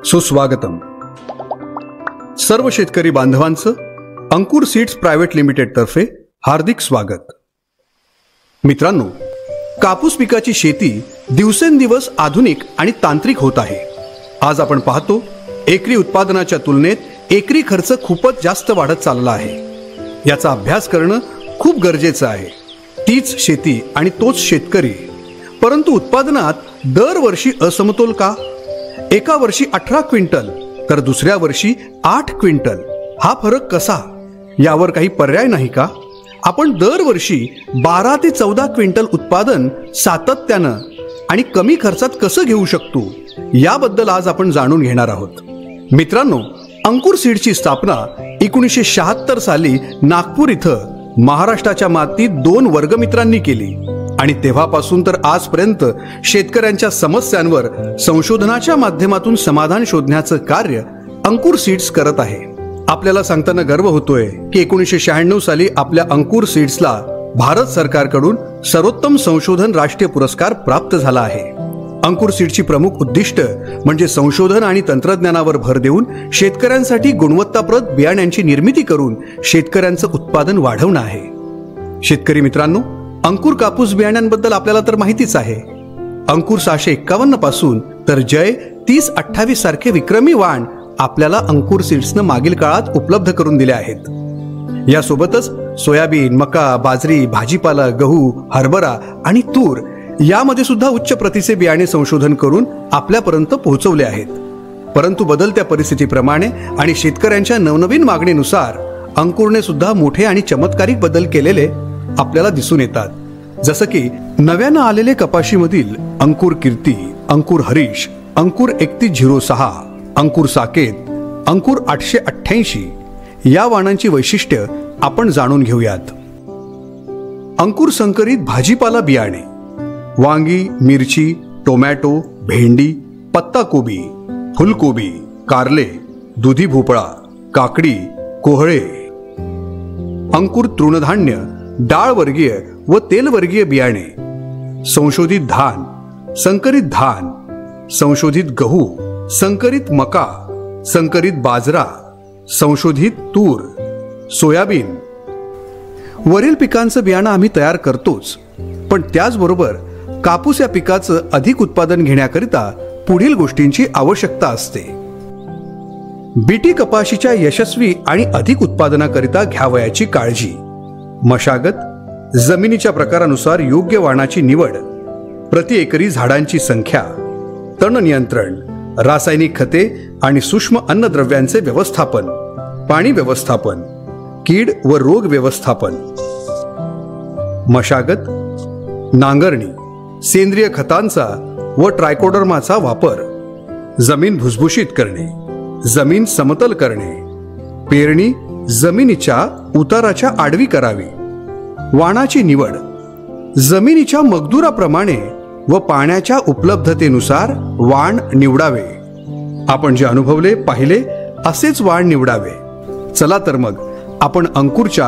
सुस्वागतम. सर्व शेतकरी बांधवांचं अंकुर सीड्स प्रायव्हेट लिमिटेड तर्फे हार्दिक स्वागत. मित्रांनो, कापूस पिकाची शेती दिवसेंदिवस आधुनिक आणि तांत्रिक होत आहे. आज आपण पाहतो एकरी उत्पादनाच्या तुलनेत एकरी खर्च खूपच जास्त वाढत चालला आहे. याचा अभ्यास करणं खूप गरजेचं आहे. तीच शेती आणि तोच शेतकरी, परंतु उत्पादनात दरवर्षी असमतोल का? एका वर्षी 18 क्विंटल तर दुसऱ्या वर्षी 8 क्विंटल. हा फरक कसा? यावर काही पर्याय नाही का? आपण दरवर्षी 12 ते 14 क्विंटल उत्पादन सातत्यानं आणि कमी खर्चात कसं घेऊ शकतो, याबद्दल आज आपण जाणून घेणार आहोत. मित्रांनो, अंकुर सीडची स्थापना 1976 साली नागपूर इथं महाराष्ट्राच्या मातीत 2 वर्गमित्रांनी केली आणि तेव्हापासून तर आजपर्यंत शेतकऱ्यांच्या समस्यांवर संशोधनाच्या माध्यमातून समाधान शोधण्याचं कार्य अंकुर सीड्स करत आहे. आपल्याला सांगताना गर्व होतोय की 1996 साली आपल्या अंकुर सीड्सला भारत सरकारकडून सर्वोत्तम संशोधन राष्ट्रीय पुरस्कार प्राप्त झाला आहे. अंकुर सीडची प्रमुख उद्दिष्ट म्हणजे संशोधन आणि तंत्रज्ञानावर भर देऊन शेतकऱ्यांसाठी गुणवत्ताप्रद बियाण्यांची निर्मिती करून शेतकऱ्यांचं उत्पादन वाढवणं आहे. शेतकरी मित्रांनो, अंकुर कापूस बियाण्यांबद्दल आपल्याला तर माहितीच आहे. अंकुर 651 पासून तर जय 3028 सारखे विक्रमी वाण आपल्याला अंकुर सीड्सनं मागील काळात उपलब्ध करून दिले आहेत. यासोबतच सोयाबीन, मका, बाजरी, भाजीपाला, गहू, हरभरा आणि तूर यामध्ये सुद्धा उच्च प्रतीचे बियाणे संशोधन करून आपल्यापर्यंत पोहोचवले आहेत. परंतु बदलत्या परिस्थितीप्रमाणे आणि शेतकऱ्यांच्या नवनवीन मागणीनुसार अंकुरने सुद्धा मोठे आणि चमत्कारिक बदल केलेले आपल्याला दिसून येतात. जसं की नव्यानं आलेले कपाशीमधील अंकुर कीर्ती, अंकुर हरीश, अंकुर 3106, अंकुर साकेत, अंकुर 888 या वाणांची वैशिष्ट्य आपण जाणून घेऊयात. अंकुर संकरित भाजीपाला बियाणे वांगी, मिरची, टोमॅटो, भेंडी, पत्ताकोबी, फुलकोबी, कारले, दुधी भोपळा, काकडी, कोहळे. अंकुर तृणधान्य, डाळ वर्गीय व तेलवर्गीय बियाणे, संशोधित धान, संकरित धान, संशोधित गहू, संकरित मका, संकरित बाजरा, संशोधित तूर, सोयाबीन. वरील पिकांचं बियाणं आम्ही तयार करतोच, पण त्याचबरोबर कापूस या पिकाचं अधिक उत्पादन घेण्याकरिता पुढील गोष्टींची आवश्यकता असते. बीटी कपाशीच्या यशस्वी आणि अधिक उत्पादनाकरिता घ्यावयाची काळजी. मशागत, जमिनीच्या प्रकारानुसार योग्य वाणाची निवड, प्रति एकरी झाडांची संख्या, तण नियंत्रण, रासायनिक खते आणि सूक्ष्म अन्नद्रव्यांचे व्यवस्थापन, पाणी व्यवस्थापन, कीड व रोग व्यवस्थापन. मशागत, नांगरणी, सेंद्रिय खतांचा व ट्रायकोडर्माचा वापर, जमीन भुसभुशीत करणे, जमीन समतल करणे, पेरणी जमिनीच्या उताराच्या आडवी करावी. वाणाची निवड जमिनीच्या मगदुराप्रमाणे व पाण्याच्या उपलब्धतेनुसार वाण निवडावे. आपण जे अनुभवले पाहिले असेच वाण निवडावे. चला तर मग आपण अंकुरच्या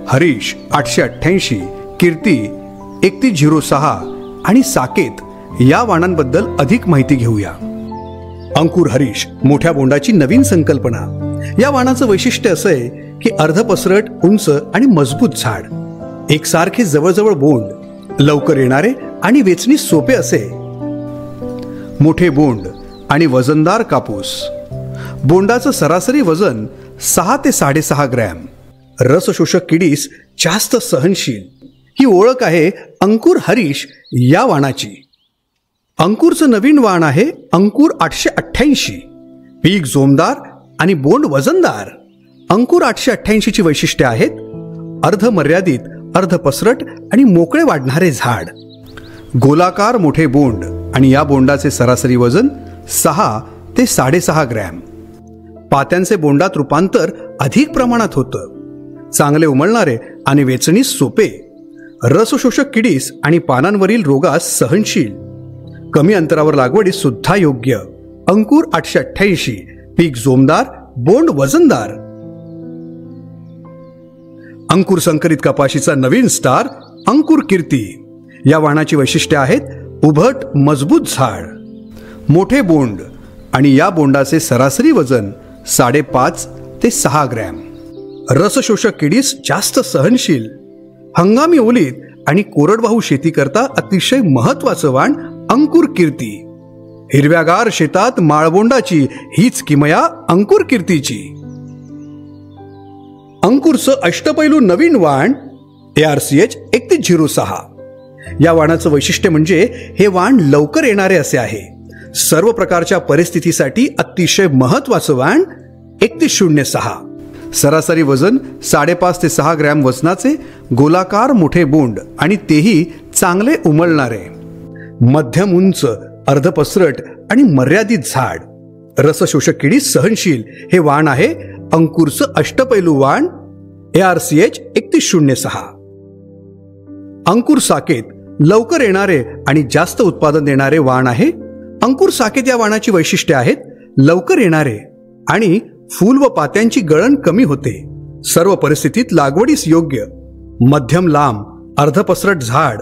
हरीश 888, कीर्ती 3106 आणि साकेत या वाणांबद्दल अधिक माहिती घेऊया. अंकुर हरीश मोठ्या बोंडाची नवीन संकल्पना. या वाणाचं वैशिष्ट्य असं आहे की अर्धपसरट, उंच आणि मजबूत झाड, एकसारखे जवळजवळ बोंड, लवकर येणारे आणि वेचणी सोपे असे. मोठे बोंड आणि वजनदार कापूस. बोंडाचं सरासरी वजन 6 ते 6.5 ग्रॅम. रसशोषक किडीस जास्त सहनशील. ही ओळख आहे अंकुर हरीश या वाणाची. अंकुरचं नवीन वाण आहे अंकुर 888. पीक जोमदार आणि बोंड वजनदार. अंकुर 888 ची वैशिष्ट्ये आहेत: अर्धमर्यादित, अर्धपसरट आणि मोकळे वाढणारे झाड, गोलाकार मोठे बोंड आणि या बोंडाचे सरासरी वजन 6 ते 6.5 ग्रॅम. पात्यांचे बोंडात रूपांतर अधिक प्रमाणात होतं. चांगले उमलणारे आणि वेचणीस सोपे. रसशोषक किडीस आणि पानांवरील रोगास सहनशील. कमी अंतरावर लागवडीस सुद्धा योग्य. अंकुर 888. पीक जोमदार, बोंड वजनदार. अंकुर संकरित कपाशीचा नवीन स्टार अंकुर कीर्ती. या वाणाची वैशिष्ट्ये आहेत: उभट मजबूत झाड, मोठे बोंड आणि या बोंडाचे सरासरी वजन 5.5 ते 6 ग्रॅम. रसशोषक किडीस जास्त सहनशील, हंगामी ओलीत आणि कोरडवाहू शेती करता अतिशय महत्वाचं वाण अंकुर कीर्ती. हिरव्यागार शेतात माळबोंडाची हीच किमया अंकुर कीर्तीची. अंकुरचं अष्टपैलू नवीन वाण ARCH 3106. या वाणाचं वैशिष्ट्य म्हणजे हे वाण लवकर येणारे असे आहे. सर्व प्रकारच्या परिस्थितीसाठी अतिशय महत्वाचं वाण 3106. सरासरी वजन 5.5 ते 6 ग्रॅम वजनाचे गोलाकार मोठे बोंड आणि तेही चांगले उमलणारे. मध्यम उंच, अर्धपसरट आणि मर्यादित झाड. रसशोषक किडी सहनशील हे वाण आहे अंकुरचं अष्टपैलू वाण ARCH 3106. अंकुर साकेत लवकर येणारे आणि जास्त उत्पादन देणारे वाण आहे. अंकुर साकेत या वाणाची वैशिष्ट्ये आहेत लवकर येणारे आणि फूल व पात्यांची गळण कमी होते. सर्व परिस्थितीत लागवडीस योग्य, मध्यम लांब, अर्धपसरट झाड.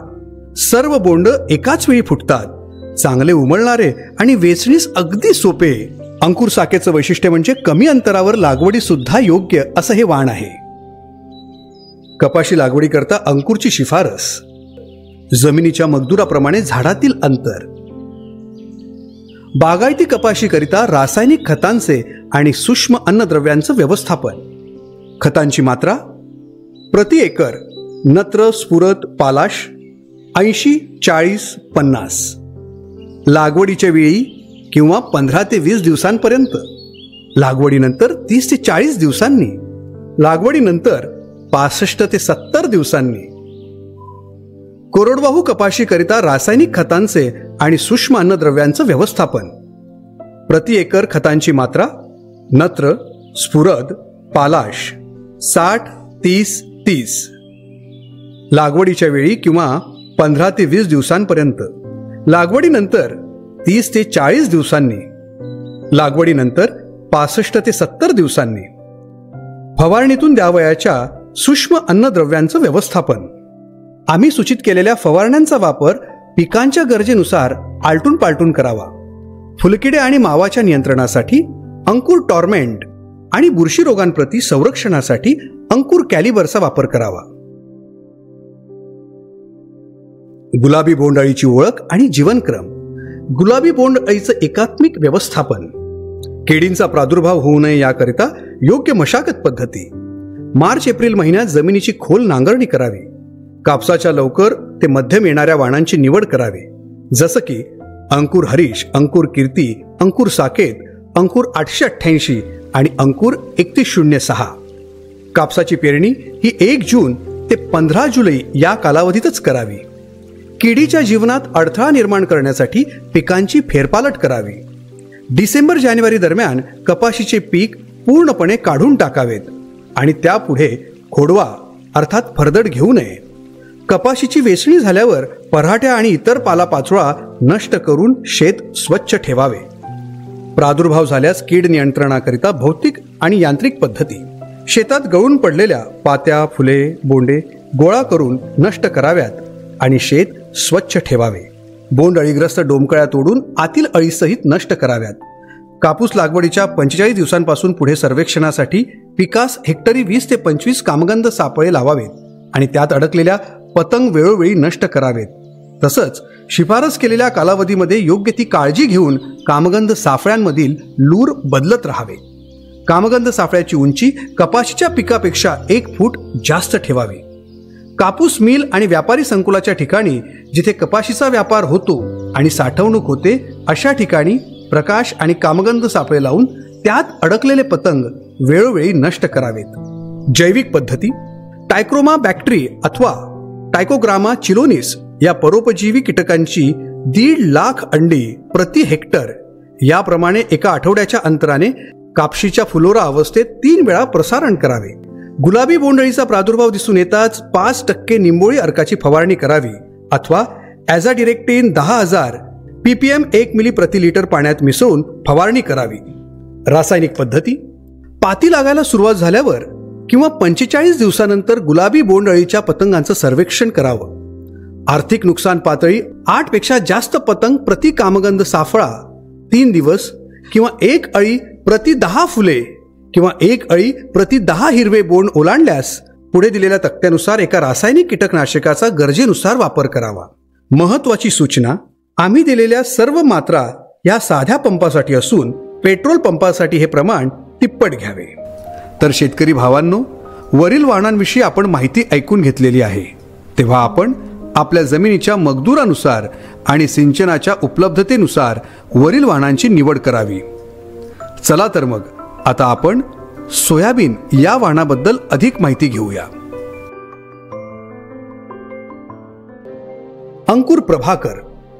सर्व बोंड एकाच वेळी फुटतात. चांगले उमलणारे आणि वेचणीस अगदी सोपे. अंकुर साकेचं वैशिष्ट्य म्हणजे कमी अंतरावर लागवडी सुद्धा योग्य असं हे वाण आहे. कपाशी लागवडी करता अंकुरची शिफारस. जमिनीच्या मजदुराप्रमाणे झाडातील अंतर. बागायती कपाशी करिता रासायनिक खतांचे आणि सूक्ष्म अन्नद्रव्यांचं व्यवस्थापन. खतांची मात्रा प्रति एकर नत्र, स्फुरद, पालाश 80-40-50. लागवडीच्या वेळी किंवा 15 ते 20 दिवसांपर्यंत. लागवडीनंतर 30 ते 40 दिवसांनी. लागवडीनंतर 65 ते 70 दिवसांनी. कोरडवाहू कपाशी करिता रासायनिक खतांचे आणि सूक्ष्म अन्नद्रव्यांचं व्यवस्थापन. प्रति एकर खतांची मात्रा नत्र, स्फुरद, पालाश 60-30-30. लागवडीच्या वेळी किंवा 15 ते 20 दिवसांपर्यंत. लागवडीनंतर 30 ते 40 दिवसांनी. लागवडीनंतर 65 ते 70 दिवसांनी. फवारणीतून द्यावयाच्या सूक्ष्म अन्नद्रव्यांचं व्यवस्थापन. आम्ही सूचित केलेल्या फवारण्यांचा वापर पिकांच्या गरजेनुसार आलटून पालटून करावा. फुलकिडे आणि मावाच्या नियंत्रणासाठी अंकुर टॉर्मेंट आणि बुरशी रोगांप्रती संरक्षणासाठी अंकुर कॅलिबरचा वापर करावा. गुलाबी बोंडअळीची ओळख आणि जीवनक्रम. गुलाबी बोंडअळीचं एकात्मिक व्यवस्थापन. किडींचा प्रादुर्भाव होऊ नये याकरिता योग्य मशागत पद्धती. मार्च-एप्रिल महिन्यात जमिनीची खोल नांगरणी करावी. कापसाच्या लवकर ते मध्यम येणाऱ्या वाणांची निवड करावी, जसं की अंकुर हरीश, अंकुर कीर्ती, अंकुर साकेत, अंकुर 888 आणि अंकुर 3106. कापसाची पेरणी ही 1 जून ते 15 जुलै या कालावधीतच करावी. किडीच्या जीवनात अडथळा निर्माण करण्यासाठी पिकांची फेरपालट करावी. डिसेंबर-जानेवारी दरम्यान कपाशीचे पीक पूर्णपणे काढून टाकावेत आणि त्यापुढे खोडवा अर्थात फरदड घेऊ नये. कपाशीची वेचणी झाल्यावर पराठ्या आणि इतर पालापाचोळा नष्ट करून शेत स्वच्छ ठेवावे. प्रादुर्भाव झाल्यास कीड नियंत्रणाकरिता भौतिक आणि यांत्रिक पद्धती. शेतात गळून पडलेल्या पात्या, फुले, बोंडे गोळा करून नष्ट कराव्यात आणि शेत स्वच्छ ठेवावे. बोंड अळीग्रस्त डोमकळ्या तोडून आतील अळीसहित नष्ट कराव्यात. कापूस लागवडीच्या 45 दिवसांपासून पुढे सर्वेक्षणासाठी पिकास हेक्टरी 20 ते 25 कामगंध सापळे लावावेत आणि त्यात अडकलेल्या पतंग वेळोवेळी नष्ट करावेत. तसंच शिफारस केलेल्या कालावधीमध्ये योग्य ती काळजी घेऊन कामगंध साफळ्यांमधील लूर बदलत राहावे. कामगंध साफळ्याची उंची कपाशीच्या पिकापेक्षा 1 फूट जास्त ठेवावी. कापूस मिल आणि व्यापारी संकुलाच्या ठिकाणी जिथे कपाशीचा व्यापार होतो आणि साठवणूक होते अशा ठिकाणी प्रकाश आणि कामगंध सापळे लावून त्यात अडकलेले पतंग वेळोवेळी नष्ट करावेत. जैविक पद्धती. टायक्रोमा बॅक्टेरी अथवा टायकोग्रामा चिलोनिस या परोपजीवी कीटकांची 1.5 लाख अंडी प्रति हेक्टर याप्रमाणे एका आठवड्याच्या अंतराने कापशीच्या फुलोरा अवस्थेत 3 वेळा प्रसारण करावे. गुलाबी बोंडअळीचा प्रादुर्भाव दिसून येताच 5% निंबोळी अर्काची फवारणी करावी अथवा ॲझाडिरेक्टिन 10,000 ppm 1 मिली प्रति लिटर पाण्यात मिसळून फवारणी करावी. रासायनिक पद्धती. पाती लागायला सुरुवात झाल्यावर किंवा 45 दिवसानंतर गुलाबी बोंडअळीच्या पतंगांचं सर्वेक्षण करावं. आर्थिक नुकसान पातळी 8 पेक्षा जास्त पतंग प्रति कामगंध साफळा 3 दिवस किंवा 1 अळी प्रति 10 फुले किंवा 1 अळी प्रति 10 हिरवे बोंड ओलांडल्यास पुढे दिलेल्या तक्त्यानुसार एका रासायनिक कीटकनाशकाचा गरजेनुसार वापर करावा. महत्वाची सूचना, आम्ही दिलेल्या सर्व मात्रा या साध्या पंपासाठी असून पेट्रोल पंपासाठी हे प्रमाण तिप्पट घ्यावे. तर शेतकरी भावांनो, वरील वाणांविषयी आपण माहिती ऐकून घेतलेली आहे. तेव्हा आपण आपल्या जमिनीच्या मजदुरानुसार आणि सिंचनाच्या उपलब्धतेनुसार वरील वाणांची निवड करावी. चला तर मग आता आपण सोयाबीन या वाणाबद्दल अधिक माहिती घेऊया. अंकुर प्रभाकर,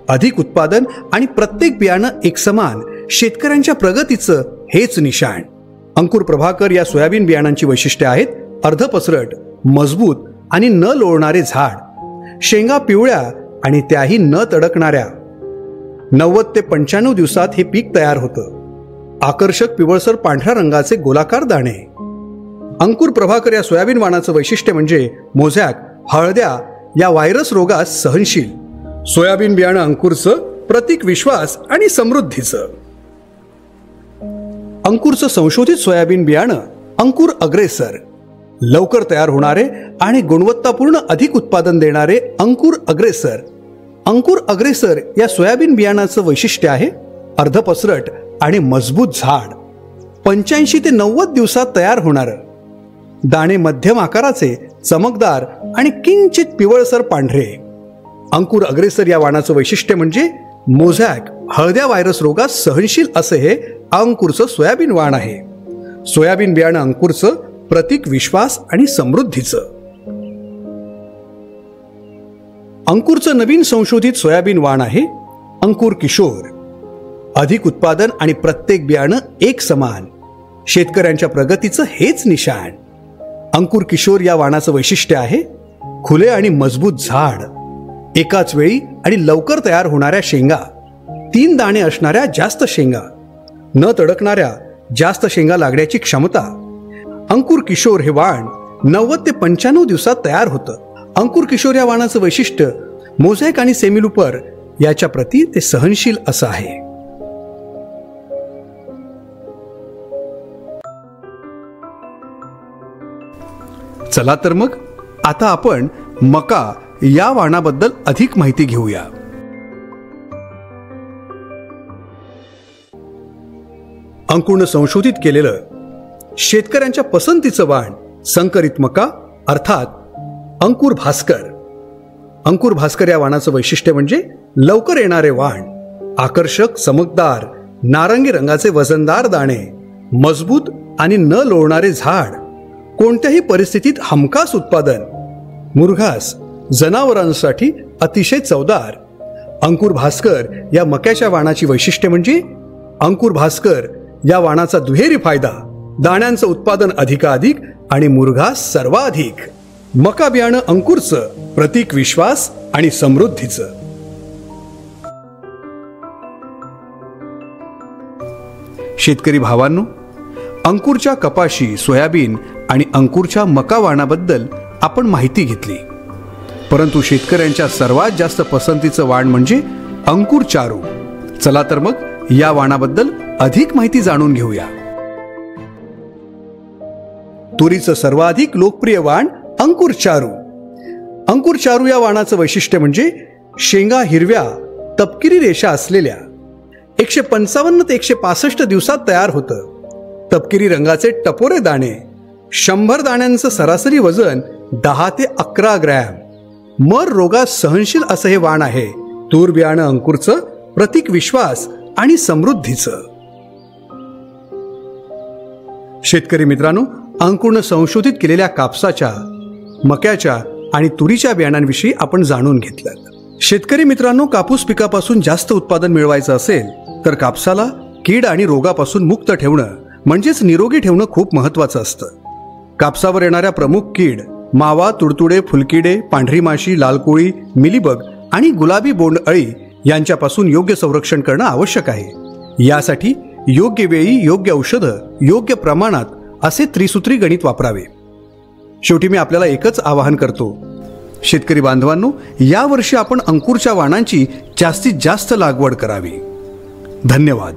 अधिक उत्पादन आणि प्रत्येक बियाणं एकसमान, शेतकऱ्यांच्या प्रगतीचं हेच निशाण. अंकुर प्रभाकर या सोयाबीन बियाणांची वैशिष्ट्ये आहेत: अर्धपसरट, मजबूत आणि न लोळणारे झाड, शेंगा पिवळ्या आणि त्याही न तडकणाऱ्या, 90 ते 95 दिवसात हे पीक तयार होतं, आकर्षक पिवळसर पांढऱ्या रंगाचे गोलाकार दाणे. अंकुर प्रभाकर या सोयाबीन वाणाचं वैशिष्ट्य म्हणजे मोझॅक, हळद्या या व्हायरस रोगास सहनशील. सोयाबीन बियाणं अंकुरचं प्रतीक विश्वास आणि समृद्धीचं. अंकुरचं संशोधित सोयाबीन बियाणं अंकुर अग्रेसर, लवकर तयार होणारे आणि गुणवत्तापूर्ण अधिक उत्पादन देणारे अंकुर अग्रेसर. अंकुर अग्रेसर या सोयाबीन बियाणाचं वैशिष्ट्य आहे अर्धपसरट आणि मजबूत झाड, 85 ते 90 दिवसात तयार होणारं, दाणे मध्यम आकाराचे, चमकदार आणि किंचित पिवळसर पांढरे. अंकुर अग्रेसर या वाणाचं वैशिष्ट्य म्हणजे मोझॅक, हळद्या व्हायरस रोगास सहनशील असं हे अंकुरचं सोयाबीन वाण आहे. सोयाबीन बियाणं अंकुरचं प्रतीक विश्वास आणि समृद्धीचं. अंकुरचं नवीन संशोधित सोयाबीन वाण आहे अंकुर किशोर, अधिक उत्पादन आणि प्रत्येक बियाणं एक समान, शेतकऱ्यांच्या प्रगतीचं हेच निशाण. अंकुर किशोर या वाणाचं वैशिष्ट्य आहे खुले आणि मजबूत झाड, एकाच वेळी आणि लवकर तयार होणाऱ्या शेंगा, 3 दाणे असणाऱ्या जास्त शेंगा, न तडकणाऱ्या जास्त शेंगा लागण्याची क्षमता. अंकुर किशोर हे वाण 90 ते 95 दिवसात तयार होतं. अंकुर किशोर या वाणाचं वैशिष्ट्य मोझॅक आणि सेमिलुपर याच्या प्रती ते सहनशील असं आहे. चला तर मग आता आपण मका या वाणाबद्दल अधिक माहिती घेऊया. अंकुरनं संशोधित केलेलं शेतकऱ्यांच्या पसंतीचं वाण संकरित मका अर्थात अंकुर भास्कर. अंकुर भास्कर या वाणाचं वैशिष्ट्य म्हणजे लवकर येणारे वाण, आकर्षक, चमकदार, नारंगी रंगाचे वजनदार दाणे, मजबूत आणि न लोळणारे झाड, कोणत्याही परिस्थितीत हमखास उत्पादन, मुरघास, जनावरांसाठी अतिशय चवदार. अंकुर भास्कर या मक्याच्या वाणाची वैशिष्ट्ये म्हणजे अंकुर भास्कर या वाणाचा दुहेरी फायदा, दाण्यांचं उत्पादन अधिकाधिक आणि मुरघास सर्वाधिक. मका बियाणं अंकुरचं प्रतीक विश्वास आणि समृद्धीचं. शेतकरी भावांनो, अंकुरच्या कपाशी, सोयाबीन आणि अंकुरच्या मका वाणाबद्दल आपण माहिती घेतली, परंतु शेतकऱ्यांच्या सर्वात जास्त पसंतीचं वाण म्हणजे अंकुर चारू. चला तर मग या वाणाबद्दल अधिक माहिती जाणून घेऊया. तुरीचं सर्वाधिक लोकप्रिय वाण अंकुर चारू. अंकुर चारू या वाणाचं वैशिष्ट्य म्हणजे शेंगा हिरव्या, तपकिरी रेषा असलेल्या, 155 ते 165 दिवसात तयार होतं, तपकिरी रंगाचे टपोरे दाणे, 100 दाण्यांचं सरासरी वजन 10 ते 11 ग्रॅम, मर रोगास सहनशील असं हे वाण आहे. तूर बियाणं अंकुरचं प्रतीक विश्वास आणि समृद्धीचं. शेतकरी मित्रांनो, अंकुरनं संशोधित केलेल्या कापसाच्या, मक्याच्या आणि तुरीच्या बियाणांविषयी आपण जाणून घेतलं. शेतकरी मित्रांनो, कापूस पिकापासून जास्त उत्पादन मिळवायचं असेल तर कापसाला कीड आणि रोगापासून मुक्त ठेवणं म्हणजेच निरोगी ठेवणं खूप महत्त्वाचं असतं. कापसावर येणाऱ्या प्रमुख कीड मावा, तुडतुडे, फुलकिडे, पांढरी माशी, लाल कोळी, मिलीबग आणि गुलाबी बोंड अळी यांच्यापासून योग्य संरक्षण करणं आवश्यक आहे. यासाठी योग्य वेळी योग्य औषधं योग्य प्रमाणात असे त्रिसूत्री गणित वापरावे. शेवटी मी आपल्याला एकच आवाहन करतो, शेतकरी बांधवांनो, यावर्षी आपण अंकुरच्या वाणांची जास्तीत जास्त लागवड करावी. धन्यवाद.